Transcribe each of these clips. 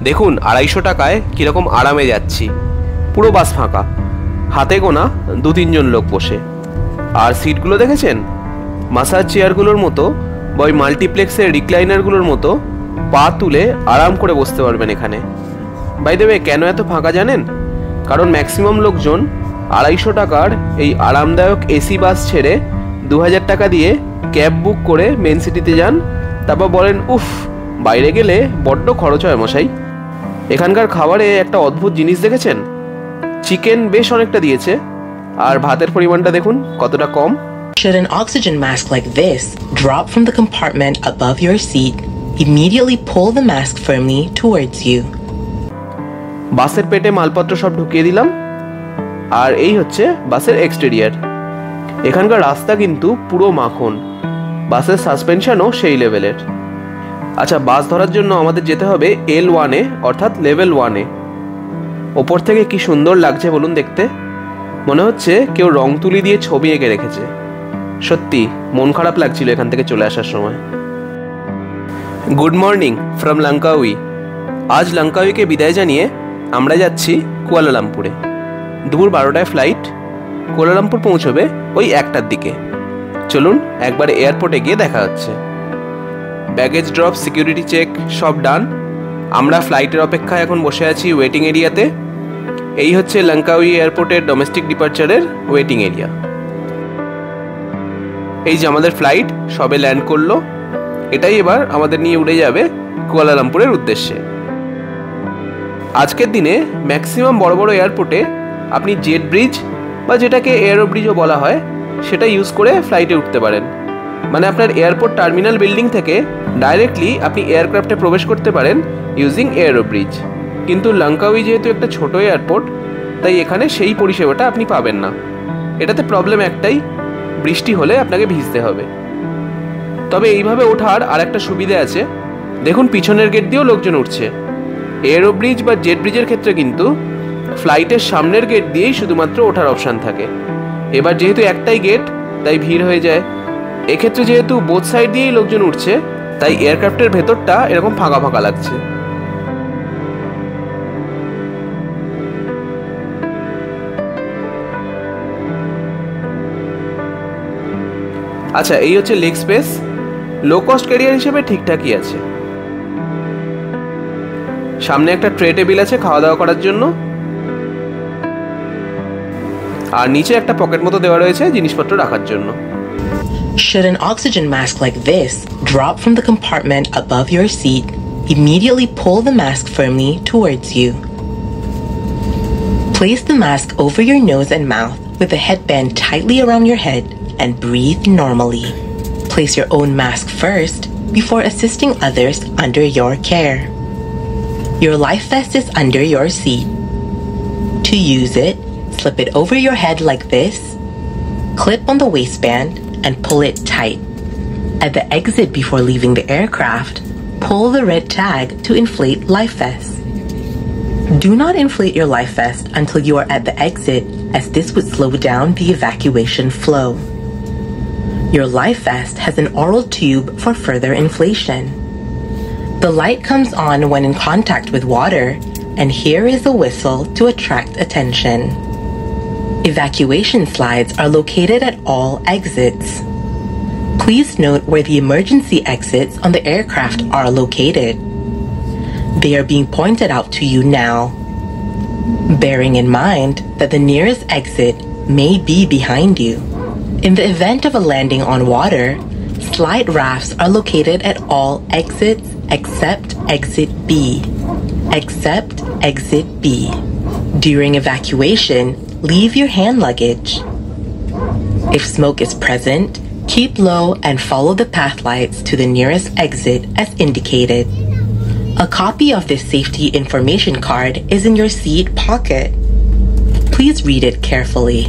দেখুন 250 টাকায় কীরকম আরামে যাচ্ছি। পুরো বাস ফাঁকা, হাতে গোনা 2-3 জন লোক বসে। আর সিটগুলো দেখেছেন? মাসাজ চেয়ারগুলোর মতো বা ওই মাল্টিপ্লেক্সের রিক্লাইনারগুলোর মতো পা তুলে আরাম করে বসতে পারবেন এখানে। বাই দ্য ওয়ে, কেন এত ফাঁকা জানেন? কারণ ম্যাক্সিমাম লোকজন 250 টাকার এই আরামদায়ক এসি বাস ছেড়ে 2000 টাকা দিয়ে ক্যাব বুক করে মেন সিটিতে যান, তারপর বলেন উফ, বাইরে গেলে বড্ড খরচ হয় মশাই। এখানকার খাবারে একটা অদ্ভুত জিনিস দেখেছেন? চিকেন বেশ অনেকটা দিয়েছে, আর ভাতের পরিমাণটা দেখুন কতটা কম। Should an oxygen mask like this drop from the compartment above your seat, immediately pull the mask firmly towards you. বাসের পেটে মালপত্র সব ঢুকিয়ে দিলাম, আর এই হচ্ছে বাসের এক্সটেরিয়ার। এখানকার রাস্তা কিন্তু পুরো মাখন, বাসের সাসপেনশনও সেই লেভেলের। আচ্ছা, বাস ধরার জন্য আমাদের যেতে হবে L1-এ, অর্থাৎ লেভেল 1-এ। ওপর থেকে কি সুন্দর লাগছে বলুন দেখতে, মনে হচ্ছে কেউ রং তুলি দিয়ে ছবি এঁকে রেখেছে। সত্যি মন খারাপ লাগছিল এখান থেকে চলে আসার সময়। Good morning from Langkawi. আজ লঙ্কাউইকে বিদায় জানিয়ে আমরা যাচ্ছি কুয়ালালামপুরে। দুপুর 12টায় ফ্লাইট, কুয়ালালামপুর পৌঁছবে ওই 1টার দিকে। চলুন একবার এয়ারপোর্টে গিয়ে দেখা হচ্ছে। ব্যাগেজ ড্রপ, সিকিউরিটি চেক সব ডান। আমরা ফ্লাইটের অপেক্ষায় এখন বসে আছি ওয়েটিং এরিয়াতে। এই হচ্ছে লঙ্কাউই এয়ারপোর্টের ডোমেস্টিক ডিপার্চারের ওয়েটিং এরিয়া। এই যে আমাদের ফ্লাইট সবে ল্যান্ড করলো, এটাই এবার আমাদের নিয়ে উড়ে যাবে কুয়ালালামপুরের উদ্দেশ্যে। আজকের দিনে ম্যাক্সিমাম বড় বড় এয়ারপোর্টে আপনি জেট ব্রিজ বা যেটাকে এয়ারো ব্রিজও বলা হয় সেটা ইউজ করে ফ্লাইটে উঠতে পারেন। মানে আপনার এয়ারপোর্ট টার্মিনাল বিল্ডিং থেকে ডাইরেক্টলি আপনি এয়ারক্রাফটে প্রবেশ করতে পারেন ইউজিং এয়ারো ব্রিজ। কিন্তু লঙ্কাউই যেহেতু একটা ছোট এয়ারপোর্ট, তাই এখানে সেই পরিষেবাটা আপনি পাবেন না। এটাতে প্রবলেম একটাই, বৃষ্টি হলে আপনাকে ভিজতে হবে। তবে এইভাবে ওঠার আর একটা সুবিধা আছে, দেখুন পিছনের গেট দিয়েও লোকজন উঠছে। এয়ারো ব্রিজ বা জেট ব্রিজের ক্ষেত্রে কিন্তু ফ্লাইটের সামনের গেট দিয়েই শুধুমাত্র ওঠার অপশান থাকে। এবার যেহেতু একটাই গেট, তাই ভিড় হয়ে যায়। এক্ষেত্রে যেহেতু বোথ সাইড দিয়েই লোকজন উঠছে, তাই এয়ারক্রাফটের ভেতরটা এরকম ফাঁকা ফাঁকা লাগছে। আচ্ছা, এই হচ্ছে leg space. Low cost career হিসেবে ঠিকঠাকই আছে। সামনে একটা ট্রে টেবিল আছে খাওয়া দাওয়া করার জন্য, আর নিচে একটা পকেট মতো দেওয়া রয়েছে জিনিসপত্র রাখার জন্য। Should an oxygen mask like this drop from the compartment above your seat, immediately pull the mask firmly towards you. Place the mask over your nose and mouth with the headband tightly around your head and breathe normally. Place your own mask first before assisting others under your care. Your life vest is under your seat. To use it, slip it over your head like this, clip on the waistband, and pull it tight. At the exit before leaving the aircraft, pull the red tag to inflate life vest. Do not inflate your life vest until you are at the exit, as this would slow down the evacuation flow. Your life vest has an oral tube for further inflation. The light comes on when in contact with water, and here is a whistle to attract attention. Evacuation slides are located at all exits. Please note where the emergency exits on the aircraft are located. They are being pointed out to you now, bearing in mind that the nearest exit may be behind you. In the event of a landing on water, slide rafts are located at all exits except exit B. Except exit B. During evacuation, leave your hand luggage. If smoke is present, keep low and follow the path lights to the nearest exit as indicated. A copy of this safety information card is in your seat pocket. Please read it carefully.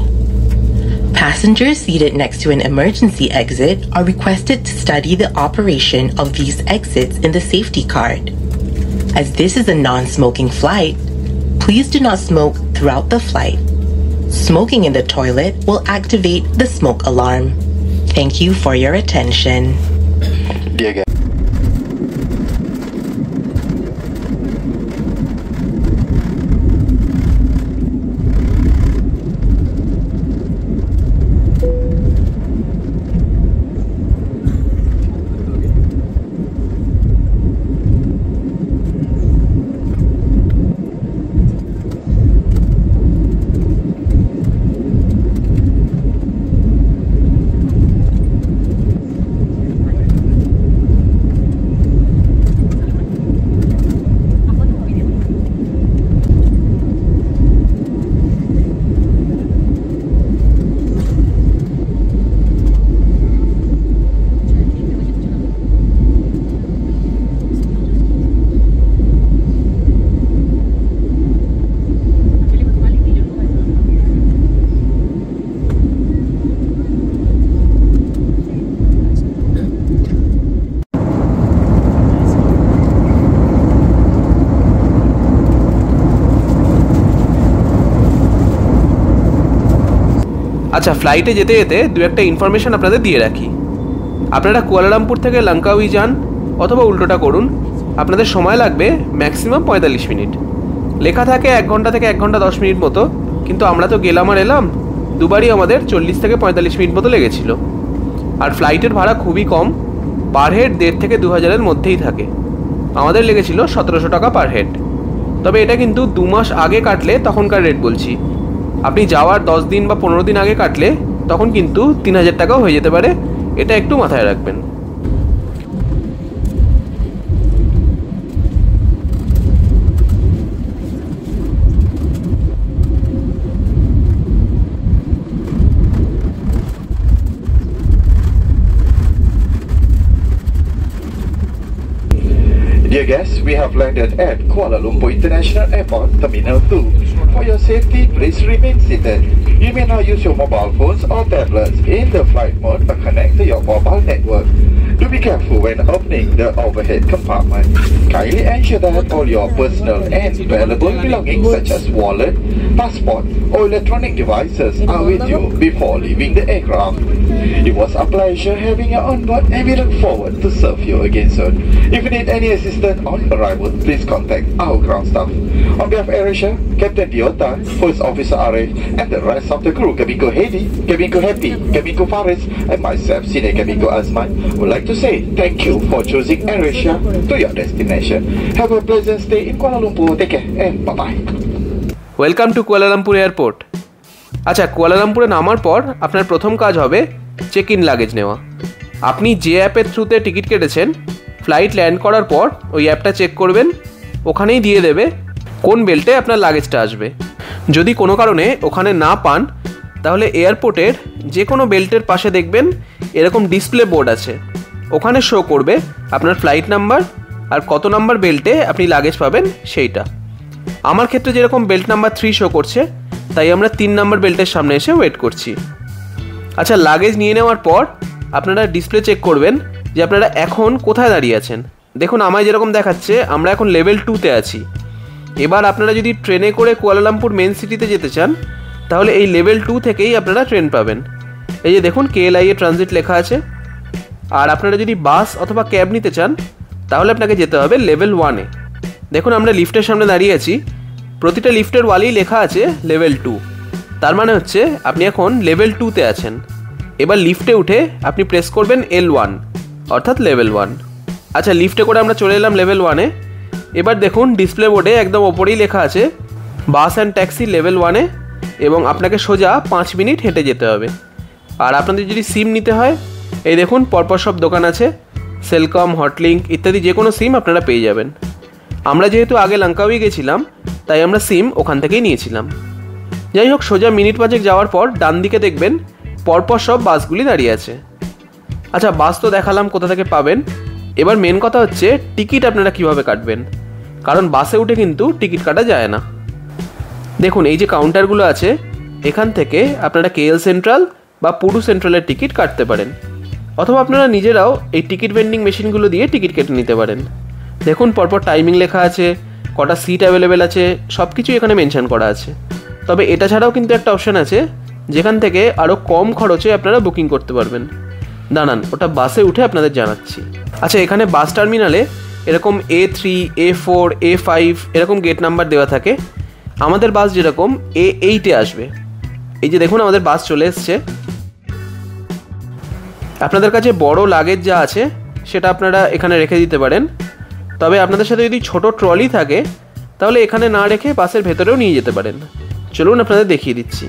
Passengers seated next to an emergency exit are requested to study the operation of these exits in the safety card. As this is a non-smoking flight, please do not smoke throughout the flight. Smoking in the toilet will activate the smoke alarm. Thank you for your attention. আচ্ছা, ফ্লাইটে যেতে যেতে দু একটা information আপনাদের দিয়ে রাখি। আপনারা কুয়ালালামপুর থেকে লাঙ্কাউই যান অথবা উল্টোটা করুন, আপনাদের সময় লাগবে ম্যাক্সিমাম 45 মিনিট। লেখা থাকে 1 ঘন্টা থেকে 1 ঘন্টা 10 মিনিট মতো, কিন্তু আমরা তো গেলাম আর এলাম, দুবারই আমাদের 40 থেকে 45 মিনিট মতো লেগেছিল। আর ফ্লাইটের ভাড়া খুবই কম, পার হেড 1,500 থেকে 2,000-এর মধ্যেই থাকে। আমাদের লেগেছিল 1700 টাকা পার হেড। তবে এটা কিন্তু 2 মাস আগে কাটলে তখনকার রেট বলছি। আপনি যাওয়ার 10 দিন বা 15 দিন আগে কাটলে তখন কিন্তু 3000 টাকাও হয়ে যেতে পারে, এটা একটু মাথায় রাখবেন। Dear guests, we have landed at Kuala Lumpur International Airport, Terminal 2. For your safety, please remain seated. You may now use your mobile phones or tablets in the flight mode or connect to your mobile network. Do be careful when opening the overhead compartment. Kindly ensure that all your personal and valuable belongings such as wallet, passport or electronic devices are with you before leaving the aircraft. It was a pleasure having you on board and we look forward to serve you again soon. If you need any assistance on arrival, please contact our ground staff. On behalf of AirAsia, Captain Diota, First Officer Arif, and the rest of the crew, Cabin Crew Hedi, Cabin Crew Happy, Cabin Crew Faris, and myself, Senior Cabin Crew Azman, would like to say thank you for choosing AirAsia to your destination. Have a pleasant stay in Kuala Lumpur. Take care and bye-bye. Welcome to Kuala Lumpur airport. আচ্ছা, কুয়ালালামপুরে নামার পর আপনার প্রথম কাজ হবে check in luggage নেওয়া। আপনি যে অ্যাপের থ্রুতে টিকিট কেটেছেন, ফ্লাইট ল্যান্ড করার পর ওই অ্যাপটা চেক করবেন, ওখানেই দিয়ে দেবে কোন বেল্টে আপনার লাগেজটা আসবে। যদি কোনো কারণে ওখানে না পান, তাহলে এয়ারপোর্টের যে কোনো বেল্টের পাশে দেখবেন এরকম ডিসপ্লে বোর্ড আছে, ওখানে শো করবে আপনার ফ্লাইট নাম্বার আর কত নাম্বার বেল্টে আপনি লাগেজ পাবেন সেইটা। আমার ক্ষেত্রে যেরকম বেল্ট নাম্বার 3 শো করছে, তাই আমরা 3 নাম্বার বেল্টের সামনে এসে ওয়েট করছি। আচ্ছা, লাগেজ নিয়ে নেওয়ার পর আপনারা ডিসপ্লে চেক করবেন যে আপনারা এখন কোথায় দাঁড়িয়ে আছেন। দেখুন, আমায় যেরকম দেখাচ্ছে আমরা এখন লেভেল 2-তে আছি। এবার আপনারা যদি ট্রেনে করে কুয়ালালামপুর মেন সিটিতে যেতে চান, তাহলে এই লেভেল 2 থেকেই আপনারা ট্রেন পাবেন। এই যে দেখুন KLIA ট্রানজিট লেখা আছে। আর আপনারা যদি বাস অথবা ক্যাব নিতে চান, তাহলে আপনাকে যেতে হবে লেভেল 1-এ। দেখুন, আমরা লিফটের সামনে দাঁড়িয়ে আছি, প্রতিটা লিফটের ওয়ালেই লেখা আছে লেভেল 2। তার মানে হচ্ছে আপনি এখন লেভেল 2-তে আছেন। এবার লিফটে উঠে আপনি প্রেস করবেন L1, অর্থাৎ লেভেল 1। আচ্ছা, লিফটে করে আমরা চলে এলাম লেভেল 1-এ। এবার দেখুন ডিসপ্লে বোর্ডে একদম ওপরেই লেখা আছে বাস অ্যান্ড ট্যাক্সি লেভেল 1-এ, এবং আপনাকে সোজা 5 মিনিট হেঁটে যেতে হবে। আর আপনাদের যদি সিম নিতে হয়, এই দেখুন পরপর সব দোকান আছে, সেলকম, হটলিঙ্ক ইত্যাদি যে কোনো সিম আপনারা পেয়ে যাবেন। আমরা যেহেতু আগে লাঙ্কাউই গেছিলাম, তাই আমরা সিম ওখান থেকেই নিয়েছিলাম। যাই হোক, সোজা মিনিট 5 যাওয়ার পর ডান দিকে দেখবেন পরপর সব বাসগুলি দাঁড়িয়ে আছে। আচ্ছা, বাস তো দেখালাম কোথা থেকে পাবেন। এবার মেন কথা হচ্ছে টিকিট আপনারা কিভাবে কাটবেন, কারণ বাসে উঠে কিন্তু টিকিট কাটা যায় না। দেখুন, এই যে কাউন্টারগুলো আছে, এখান থেকে আপনারা KL সেন্ট্রাল বা পুরু সেন্ট্রালের টিকিট কাটতে পারেন, অথবা আপনারা নিজেরাও এই টিকিট ভেন্ডিং মেশিনগুলো দিয়ে টিকিট কেটে নিতে পারেন। দেখুন পরপর টাইমিং লেখা আছে, কটা সিট অ্যাভেলেবেল আছে, সব কিছুই এখানে মেনশন করা আছে। তবে এটা ছাড়াও কিন্তু একটা অপশান আছে, যেখান থেকে আরও কম খরচে আপনারা বুকিং করতে পারবেন। দাঁড়ান, ওটা বাসে উঠে আপনাদের জানাচ্ছি। আচ্ছা, এখানে বাস টার্মিনালে এরকম A3, A4, A5 এরকম গেট নাম্বার দেওয়া থাকে। আমাদের বাস যেরকম A8-এ আসবে। এই যে দেখুন আমাদের বাস চলে এসছে। আপনাদের কাছে বড় লাগেজ যা আছে সেটা আপনারা এখানে রেখে দিতে পারেন। তবে আপনাদের সাথে যদি ছোট ট্রলি থাকে, তাহলে এখানে না রেখে বাসের ভেতরেও নিয়ে যেতে পারেন। চলুন আপনাদের দেখিয়ে দিচ্ছি।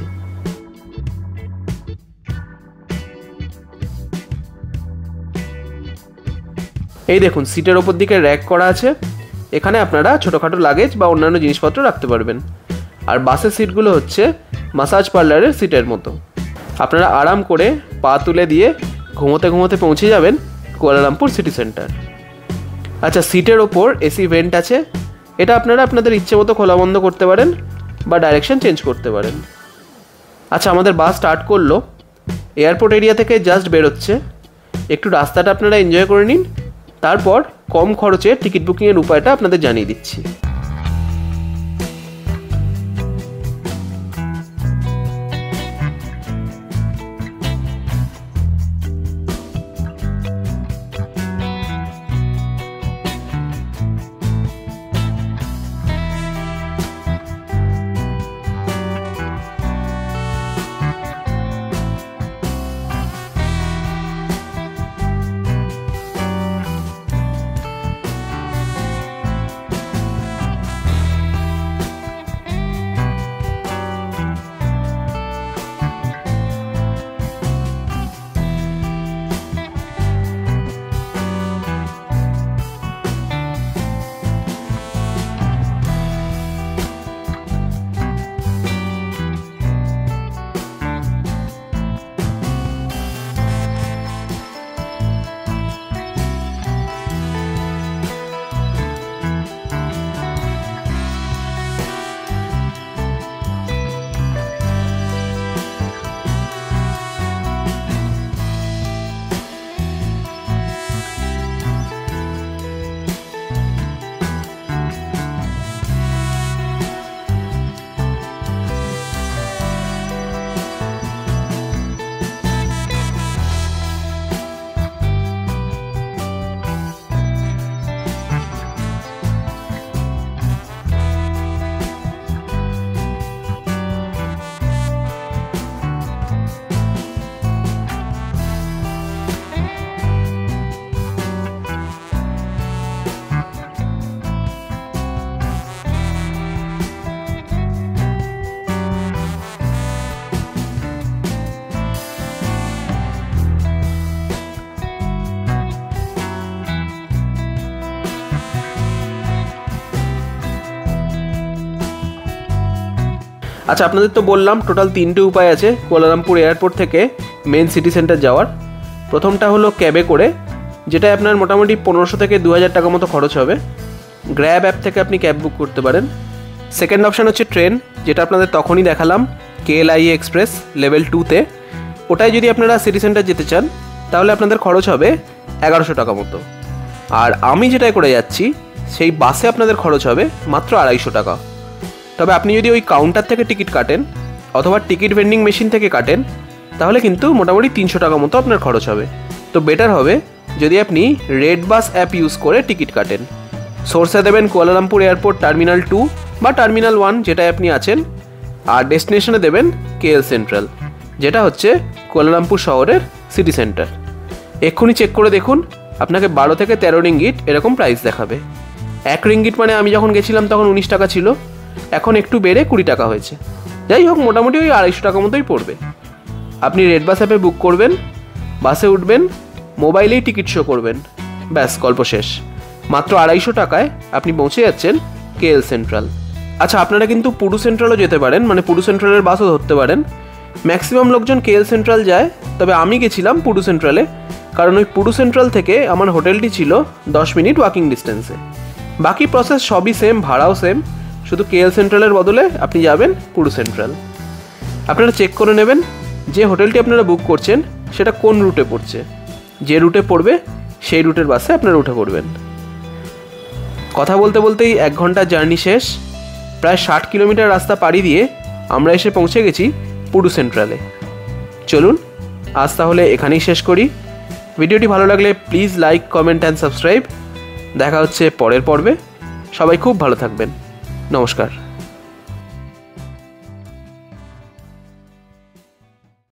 এই দেখুন, সিটের ওপর দিকে র্যাক করা আছে, এখানে আপনারা ছোটোখাটো লাগেজ বা অন্যান্য জিনিসপত্র রাখতে পারবেন। আর বাসের সিটগুলো হচ্ছে মাসাজ পার্লারের সিটের মতো। আপনারা আরাম করে পা তুলে দিয়ে ঘুমোতে ঘুমোতে পৌঁছে যাবেন কুয়ালালামপুর সিটি সেন্টার। আচ্ছা, সিটের ওপর এসি ভেন্ট আছে, এটা আপনারা আপনাদের ইচ্ছে মতো খোলা বন্ধ করতে পারেন বা ডাইরেকশন চেঞ্জ করতে পারেন। আচ্ছা, আমাদের বাস স্টার্ট করলো, এয়ারপোর্ট এরিয়া থেকে জাস্ট বেরোচ্ছে। একটু রাস্তাটা আপনারা এনজয় করে নিন, তারপর কম খরচে টিকিট বুকিংয়ের উপায়টা আপনাদের জানিয়ে দিচ্ছি। আচ্ছা, আপনাদের তো বললাম টোটাল 3টে উপায় আছে কুয়ালালামপুর এয়ারপোর্ট থেকে মেন সিটি সেন্টার যাওয়ার। প্রথমটা হলো ক্যাবে করে, যেটা আপনার মোটামুটি 1500 থেকে 2000 টাকা মতো খরচ হবে। গ্র্যাব অ্যাপ থেকে আপনি ক্যাব বুক করতে পারেন। সেকেন্ড অপশান হচ্ছে ট্রেন, যেটা আপনাদের তখনই দেখালাম, KLIA এক্সপ্রেস লেভেল 2তে। ওটাই যদি আপনারা সিটি সেন্টার যেতে চান তাহলে আপনাদের খরচ হবে 1100 টাকা মতো। আর আমি যেটাই করে যাচ্ছি সেই বাসে আপনাদের খরচ হবে মাত্র 250 টাকা। তবে আপনি যদি ওই কাউন্টার থেকে টিকিট কাটেন অথবা টিকিট ভেন্ডিং মেশিন থেকে কাটেন তাহলে কিন্তু মোটামুটি 300 টাকা মতো আপনার খরচ হবে। তো বেটার হবে যদি আপনি রেড বাস অ্যাপ ইউজ করে টিকিট কাটেন। সোর্সে দেবেন কুয়ালালামপুর এয়ারপোর্ট টার্মিনাল 2 বা টার্মিনাল 1 যেটায় আপনি আছেন, আর ডেস্টিনেশনে দেবেন KL সেন্ট্রাল, যেটা হচ্ছে কুয়ালালামপুর শহরের সিটি সেন্টার। এক্ষুনি চেক করে দেখুন, আপনাকে 12 থেকে 13 রিঙ্গিট এরকম প্রাইস দেখাবে। 1 রিঙ্গিট মানে আমি যখন গেছিলাম তখন 19 টাকা ছিল, এখন একটু বেড়ে 20 টাকা হয়েছে। যাই হোক, মোটামুটি ওই 250 টাকা মতোই পড়বে। আপনি রেড বাস অ্যাপে বুক করবেন, বাসে উঠবেন, মোবাইলেই টিকিট শো করবেন, ব্যাস গল্প শেষ। মাত্র 250 টাকায় আপনি পৌঁছে যাচ্ছেন KL সেন্ট্রাল। আচ্ছা, আপনারা কিন্তু পুডু সেন্ট্রালও যেতে পারেন, মানে পুডু সেন্ট্রালের বাসও ধরতে পারেন। ম্যাক্সিমাম লোকজন KL সেন্ট্রাল যায়, তবে আমি গেছিলাম পুডু সেন্ট্রালে, কারণ ওই পুডু সেন্ট্রাল থেকে আমার হোটেলটি ছিল 10 মিনিট ওয়াকিং ডিস্টেন্সে। বাকি প্রসেস সবই সেম, ভাড়াও সেম, শুধু KL সেন্ট্রালের বদলে আপনি যাবেন পুডু সেন্ট্রাল। আপনারা চেক করে নেবেন যে হোটেলটি আপনারা বুক করছেন সেটা কোন রুটে পড়ছে। যে রুটে পড়বে সেই রুটের বাসে আপনারা উঠে পড়বেন। কথা বলতে বলতেই 1 ঘন্টার জার্নি শেষ। প্রায় 60 কিলোমিটার রাস্তা পাড়ি দিয়ে আমরা এসে পৌঁছে গেছি পুডু সেন্ট্রালে। চলুন আজ তাহলে এখানেই শেষ করি। ভিডিওটি ভালো লাগলে please like, comment and subscribe. দেখা হচ্ছে পরের পর্বে। সবাই খুব ভালো থাকবেন। নমস্কার।